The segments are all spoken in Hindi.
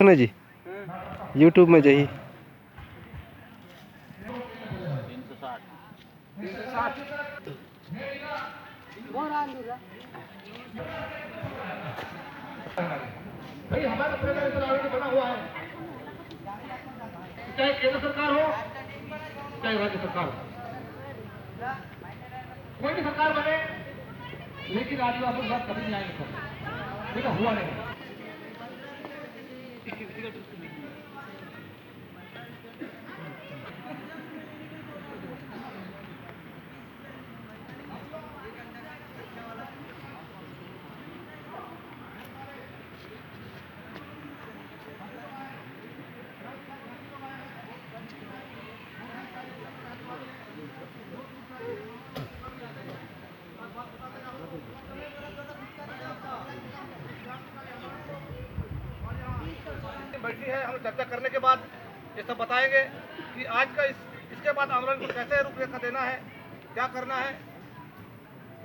ना जी यूट्यूब में जाइए। 360 भाई हमारा ऑलरेडी बना हुआ है, चाहे केंद्र सरकार हो चाहे राज्य सरकार हो, कोई भी सरकार बने, लेकिन आदिवासी साथ कभी न्याय नहीं करता, लेकिन हुआ नहीं। बैठी है, हम चर्चा करने के बाद ये सब बताएंगे कि आज का इसके बाद आंदोलन को कैसे रूपरेखा देना है, क्या करना है,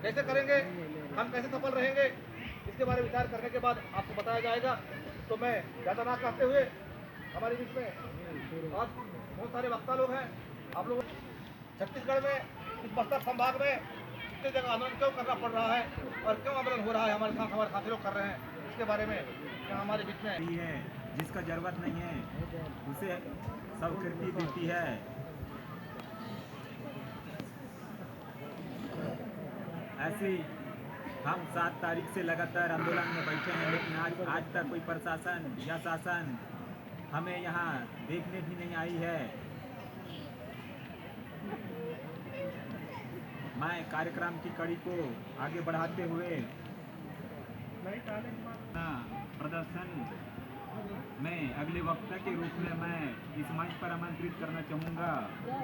कैसे करेंगे, हम कैसे सफल रहेंगे, इसके बारे में विचार करने के बाद आपको बताया जाएगा। तो मैं ज़्यादा ना कहते हुए हमारे बीच में आज बहुत सारे वक्ता लोग हैं। आप लोग छत्तीसगढ़ में इस बस्तर संभाग में कितनी जगह आंदोलन क्यों करना पड़ रहा है और क्यों आंदोलन हो रहा है, हमारे साथी लोग कर रहे हैं, इसके बारे में हमारे बीच में है। जिसका जरूरत नहीं है उसे स्वीकृति देती है। ऐसे हम 7 तारीख से लगातार आंदोलन में बैठे हैं, लेकिन आज तक कोई प्रशासन या शासन हमें यहाँ देखने भी नहीं आई है। मैं कार्यक्रम की कड़ी को आगे बढ़ाते हुए प्रदर्शन में अगले वक्ता के रूप में मैं इस मंच पर आमंत्रित करना चाहूँगा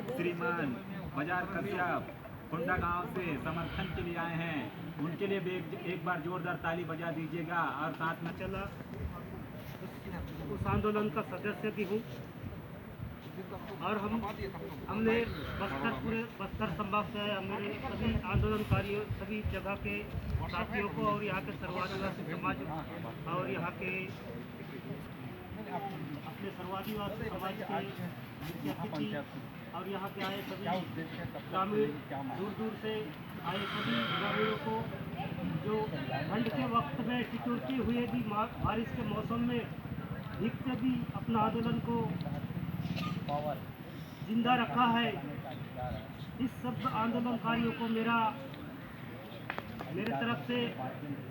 श्रीमान बाजार कश्यप कोंडा गांव से समर्थन के लिए आए हैं। उनके लिए भी एक बार जोरदार ताली बजा दीजिएगा। और साथ में चला उस आंदोलन का सदस्य भी हूँ और हमने पूरे बस्तर संभाग से हमारे सभी आंदोलनकारियों, सभी जगह के साथियों को और यहाँ के सर्वादिवासी समाज और यहाँ के अपने सर्वादिवासी समाज के अतिथि और यहाँ के आए सभी ग्रामीण, दूर दूर से आए सभी ग्रामीणों को जो ठंड के वक्त में ठिठुरती हुए भी बारिश के मौसम में भीगते भी अपना आंदोलन को जिंदा रखा है, इस सब आंदोलनकारियों को मेरे तरफ से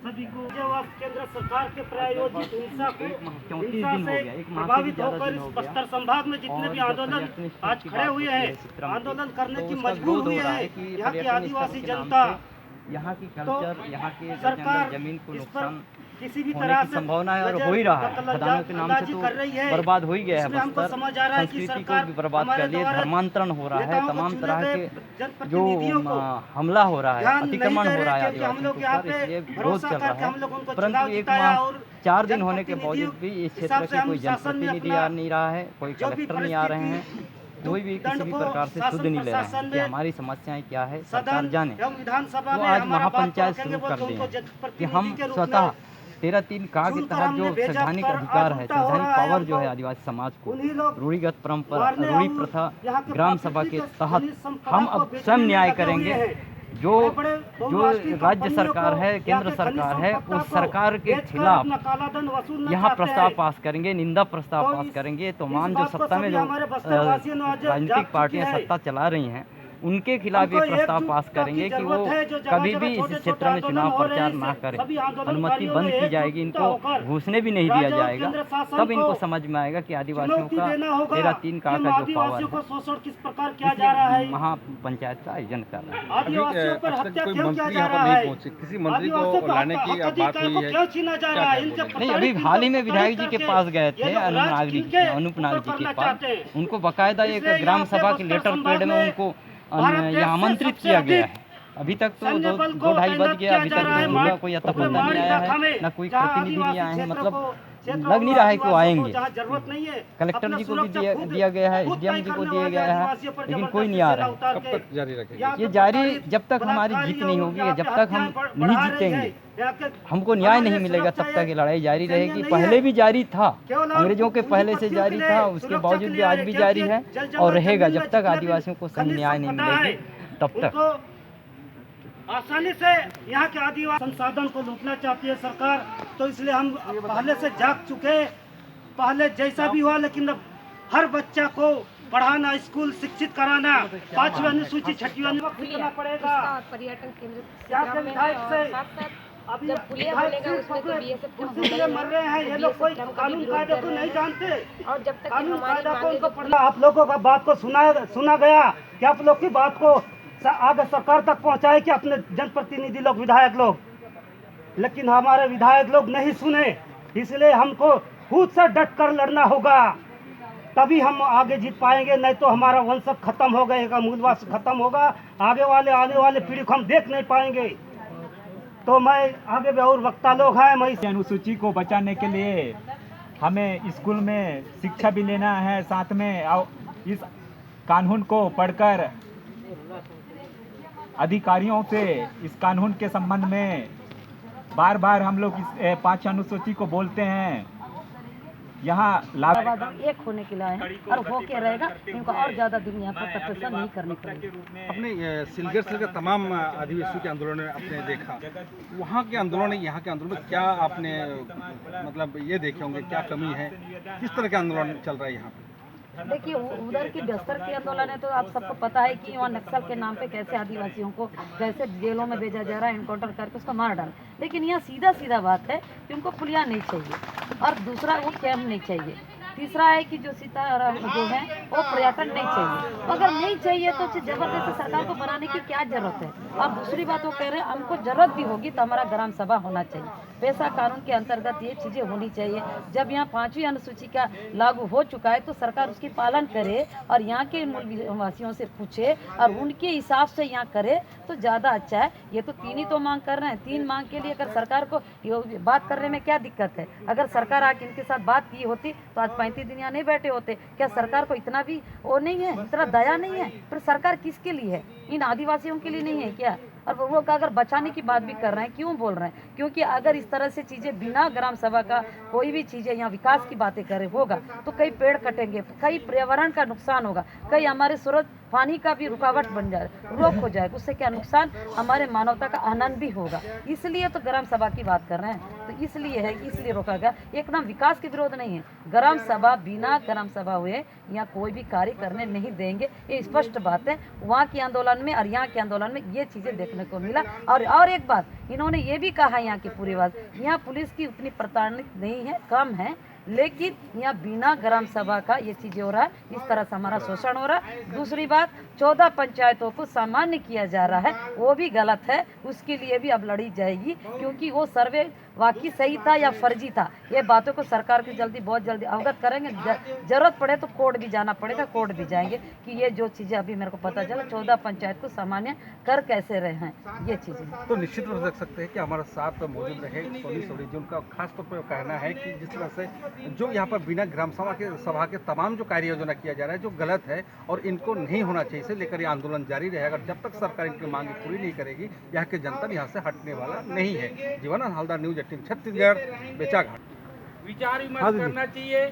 सभी को केंद्र सरकार के प्रायोजित हिंसा से प्रभावित होकर इस बस्तर संभाग में जितने भी आंदोलन आज खड़े हुए हैं, आंदोलन करने की मजबूर हुए हैं यहाँ की आदिवासी जनता, यहाँ की कल्चर, यहाँ के सरकार जमीन को नुकसान किसी भी तरह से संभावना है और हो ही रहा है। खदानों के नाम से तो बर्बाद हो ही गया है बस्तर। संस्कृति को भी बर्बाद कर लिए, धर्मांतरण हो रहा है, तमाम तरह के जो हमला हो रहा है, अतिक्रमण हो रहा है आदिवासियों के ऊपर, इसलिए विरोध चल रहा है। परंतु 1 माह 4 दिन होने के बावजूद भी इस क्षेत्र के कोई जनप्रतिनिधि आ नहीं रहा है, कोई कलेक्टर नहीं आ रहे हैं, कोई भी किसी भी प्रकार से सुध नहीं ले रहे हैं कि हमारी समस्याएं क्या है सरकार जाने। तो आज महापंचायत शुरू कर दें कि हम स्वतः 13(3) का के तहत जो संवैधानिक अधिकार है, संवैधानिक पावर जो है आदिवासी समाज को, रूढ़िगत परंपरा, रूढ़ी प्रथा, ग्राम सभा के तहत हम अब स्वयं न्याय करेंगे। जो राज्य सरकार है, केंद्र सरकार है, उस सरकार के खिलाफ यहाँ प्रस्ताव पास करेंगे, निंदा प्रस्ताव पास करेंगे। तमाम जो सत्ता में जो राजनीतिक पार्टियां सत्ता चला रही हैं, उनके खिलाफ ये प्रस्ताव पास करेंगे कि वो कभी भी इस क्षेत्र में चुनाव प्रचार ना करें। अनुमति बंद की जाएगी, इनको घुसने भी नहीं दिया जाएगा। तब इनको समझ में आएगा कि आदिवासियों का 13(3) का जो पावर है शोषण किस प्रकार किया जा रहा है, महापंचायत का आयोजन कर रहा है। आदिवासियों पर हत्या क्यों किया जा रहा है, किसी मंत्री को लाने की बात हुई है? क्यों छीना जा रहा है इनसे? नहीं, अभी हाल ही में विधायक जी के पास गए थे अनूप नाग जी के पास। उनको बाकायदा एक ग्राम सभा के लेटर पैड में उनको यहाँ आमंत्रित किया गया है। अभी तक तो 2-2:30 बज गया, अभी तक कोई अता पता नहीं आया है, ना कोई प्रतिनिधि भी आए हैं। मतलब लग नहीं रहा है कि वो आएंगे। कलेक्टर जी को भी दिया गया है, एसडीएम जी को दिया गया है, लेकिन कोई नहीं आ रहा है। कब तक जारी रखेगा ये जारी जब तक हमारी जीत नहीं होगी, जब तक हम नहीं जीतेंगे, हमको न्याय नहीं मिलेगा, तब तक ये लड़ाई जारी रहेगी। पहले भी जारी था, अंग्रेजों के पहले से जारी था, उसके बावजूद भी आज भी जारी है और रहेगा जब तक आदिवासियों को सही न्याय नहीं मिलेगी तब तक। आसानी से यहाँ के आदिवासी संसाधन को लूटना चाहती है सरकार, तो इसलिए हम पहले से जाग चुके। पहले जैसा भी हुआ, लेकिन अब हर बच्चा को पढ़ाना, स्कूल शिक्षित कराना, 5वीं अनुसूची 6वीं अनुसूची करना पड़ेगा। पर्यटन केंद्र यहाँ के विधायक से अभी जब पुलिया बोलेगा उसमें तो बीएसएफ का इसलिए मर रहे हैं ये लोग, कोई कानून कायदे को नहीं जानते। और जब तक कानून हमारी कायदा को उनको पढ़ना। आप लोगों का बात को सुना गया कि आप लोग की बात को आगे सरकार तक पहुंचाए कि अपने जनप्रतिनिधि लोग, विधायक लोग, लेकिन हमारे विधायक लोग नहीं सुने। इसलिए हमको खुद से डट कर लड़ना होगा, तभी हम आगे जीत पाएंगे। नहीं तो हमारा वंश खत्म हो गएगा, मूलवास खत्म होगा, आने वाले पीढ़ी को हम देख नहीं पाएंगे। तो मैं आगे भी और वक्ता लोग हैं, मैं इस अनुसूची को बचाने के लिए हमें स्कूल में शिक्षा भी लेना है, साथ में इस कानून को पढ़कर अधिकारियों से इस कानून के संबंध में बार बार हम लोग इस 5 अनुसूची को बोलते हैं। यहाँ एक होने के लिए आए हैं और होके रहेगा, इनको और ज्यादा दिन यहाँ पर तपस्या नहीं करनी पड़ेगी। अपने सिलगर से तमाम आदिवासियों के आंदोलन में आपने देखा, वहाँ के आंदोलन यहाँ के आंदोलन में क्या आपने मतलब ये देखे होंगे, क्या कमी है, किस तरह के आंदोलन चल रहा है यहाँ पे? देखिए, उधर की बस्तर की आंदोलन है तो आप सबको पता है कि वहाँ नक्सल के नाम पे कैसे आदिवासियों को कैसे जेलों में भेजा जा रहा है, इनकाउंटर करके उसको मार डाल। लेकिन यहाँ सीधा बात है कि उनको पुलिया नहीं चाहिए और दूसरा वो कैम्प नहीं चाहिए। तीसरा है कि जो सीता जो है वो पर्यटन नहीं चाहिए। अगर नहीं चाहिए तो जबरदस्ती सरकार को बनाने की क्या जरूरत है। और दूसरी बात वो कह रहे हैं हमको जरूरत भी होगी तो हमारा ग्राम सभा होना चाहिए। पैसा कानून के अंतर्गत ये चीज़ें होनी चाहिए। जब यहाँ 5वीं अनुसूची का लागू हो चुका है तो सरकार उसकी पालन करे और यहाँ के मूल वासियों से पूछे और उनके हिसाब से यहाँ करे तो ज़्यादा अच्छा है। ये तो 3 ही तो मांग कर रहे हैं, 3 मांग के लिए अगर सरकार को बात करने में क्या दिक्कत है। अगर सरकार आके इनके साथ बात की होती तो आज 35 दिन यहाँ नहीं बैठे होते। क्या सरकार को इतना भी वो नहीं है, इतना दया नहीं है? पर सरकार किसके लिए है? इन आदिवासियों के लिए नहीं है क्या? और वो अगर बचाने की बात भी कर रहे हैं, क्यों बोल रहे हैं? क्योंकि अगर इस तरह से चीज़ें बिना ग्राम सभा का कोई भी चीज़ें यहाँ विकास की बातें करे होगा तो कई पेड़ कटेंगे, कई पर्यावरण का नुकसान होगा, कई हमारे सूरज पानी का भी रुकावट बन जाए, रोक हो जाए। उससे क्या नुकसान? हमारे मानवता का आनंद भी होगा। इसलिए तो ग्राम सभा की बात कर रहे हैं। तो इसलिए है, इसलिए रोका गया। एकदम विकास के विरोध नहीं है। ग्राम सभा, बिना ग्राम सभा हुए यहाँ कोई भी कार्य करने नहीं देंगे, ये स्पष्ट बात है। वहाँ के आंदोलन में और यहाँ के आंदोलन में ये चीज़ें देखने को मिला। और एक बात इन्होंने ये भी कहा, यहाँ की पूरी बात, यहाँ पुलिस की उतनी प्रताड़ित नहीं है, कम है, लेकिन यहाँ बिना ग्राम सभा का ये चीज़ें हो रहा है। इस तरह से हमारा शोषण हो रहा है। दूसरी बात, 14 पंचायतों को सामान्य किया जा रहा है, वो भी गलत है। उसके लिए भी अब लड़ी जाएगी, क्योंकि वो सर्वे वाकई सही था या फर्जी था, ये बातों को सरकार की बहुत जल्दी अवगत करेंगे। जरूरत पड़े तो कोर्ट भी जाना पड़ेगा, कोर्ट भी जाएंगे कि ये जो चीज़ें अभी मेरे को पता चला 14 पंचायत को सामान्य कर कैसे रहे हैं, ये चीज़ें तो निश्चित रूप से देख सकते हैं कि हमारे साथ मौजूद रहे सोनी सोनी जी। उनका खास तौर पर कहना है कि जिस तरह से जो यहाँ पर बिना ग्राम सभा के तमाम जो कार्य योजना किया जा रहा है जो गलत है और इनको नहीं होना चाहिए, इसे लेकर ये आंदोलन जारी रहेगा। जब तक सरकार इनकी मांगे पूरी नहीं करेगी, यहाँ के जनता यहाँ से हटने वाला नहीं है। जीवानंद हालदार, न्यूज़ 18 छत्तीसगढ़, बेचाघाट। विचार विमर्श करना चाहिए।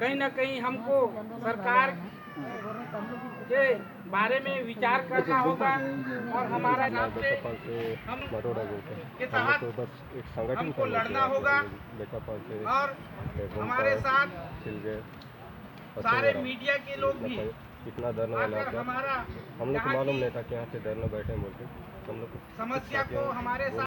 कहीं ना कहीं हमको सरकार के बारे में विचार करना होगा और हमारा नाम से हम के तहत हमको लड़ना होगा। और हमारे साथ सारे मीडिया के लोग भी कितना डरने वाला आकर था। हमारा हम लोग को यहाँ मालूम की नहीं था कि यहाँ से डरने बैठे बोलते हम लोग को समस्या को हमारे साथ